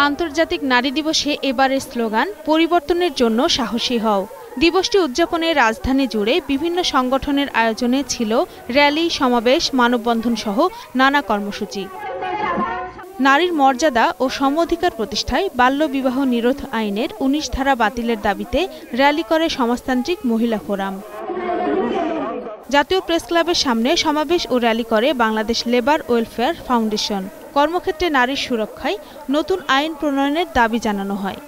আন্তর্জাতিক নারী দিবসে এবারের স্লোগান পরিবর্তনের জন্য সাহসী হও। দিবসটি উদযাপনে রাজধানী জুড়ে বিভিন্ন সংগঠনের আয়োজনে ছিল র্যালি, সমাবেশ, মানববন্ধন সহ নানা কর্মসূচি। নারীর মর্যাদা ও সম অধিকার প্রতিষ্ঠায় বাল্যবিবাহ নিরোধ আইনের ১৯ ধারা বাতিলের দাবিতে র্যালি করে সমাজতান্ত্রিক মহিলা ফোরাম। জাতীয় প্রেসক্লাবের সামনে সমাবেশ ও র্যালি করে বাংলাদেশ লেবার ওয়েলফেয়ার ফাউন্ডেশন। কর্মক্ষেত্রে নারীর সুরক্ষায় নতুন আইন প্রণয়নের দাবি জানানো হয়।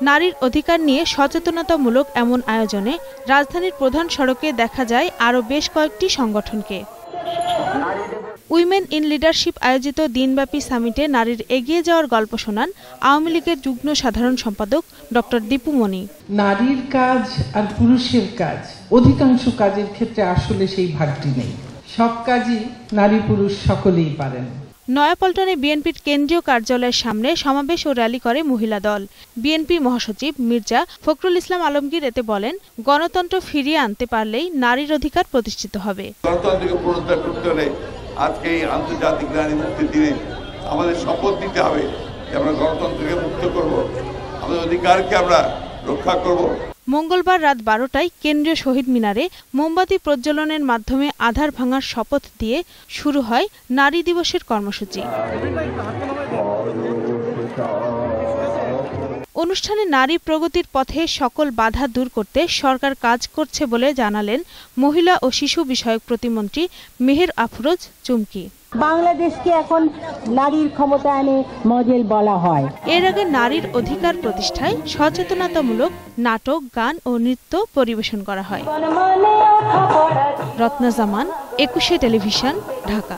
নারীর অধিকার নিয়ে সচেতনতামূলক এমন আয়োজনে রাজধানীর প্রধান সড়কে দেখা যায় আরও বেশ কয়েকটি সংগঠনকে। উইমেন ইন লিডারশিপ আয়োজিত দিনব্যাপী সামিটে নারীর এগিয়ে যাওয়ার গল্প শোনান আওয়ামী লীগের যুগ্ম সাধারণ সম্পাদক ডক্টর দীপু মনি। নারীর কাজ আর পুরুষের কাজ, অধিকাংশ কাজের ক্ষেত্রে আসলে সেই ভাগটি নেই। সব কাজই নারী পুরুষ সকলেই পারেন। নয়াপল্টনে বিএনপির কেন্দ্রীয় কার্যালয়ের সামনে সমাবেশ ও র্যালি করে মহিলা দল। বিএনপি মহাসচিব মির্জা ফখরুল ইসলাম আলমগীর এতে বলেন, গণতন্ত্র ফিরিয়ে আনতে পারলেই নারীর অধিকার প্রতিষ্ঠিত হবে। গণতন্ত্রকে পুনরুদ্ধার করতে হলে আজকে এই আন্তর্জাতিক নারী মুক্তির দিনে আমাদের শপথ নিতে হবে যে আমরা গণতন্ত্রকে মুক্ত করব, আমাদের অধিকারকে আমরা রক্ষা করব। মঙ্গলবার রাত ১২টায় কেন্দ্রীয় শহীদ মিনারে মোমবাতি প্রজ্বলনের মাধ্যমে আধার ভাঙার শপথ দিয়ে শুরু হয় নারী দিবসের কর্মসূচি। অনুষ্ঠানে নারী প্রগতির পথে সকল বাধা দূর করতে সরকার কাজ করছে বলে জানালেন মহিলা ও শিশু বিষয়ক প্রতিমন্ত্রী মেহের আফরোজ চুমকি। বাংলাদেশকে এখন নারীর ক্ষমতায়নে মডেল বলা হয়। এর আগে নারীর অধিকার প্রতিষ্ঠায় সচেতনতামূলক নাটক, গান ও নৃত্য পরিবেশন করা হয়। রত্না জামান, ২১শে টেলিভিশন, ঢাকা।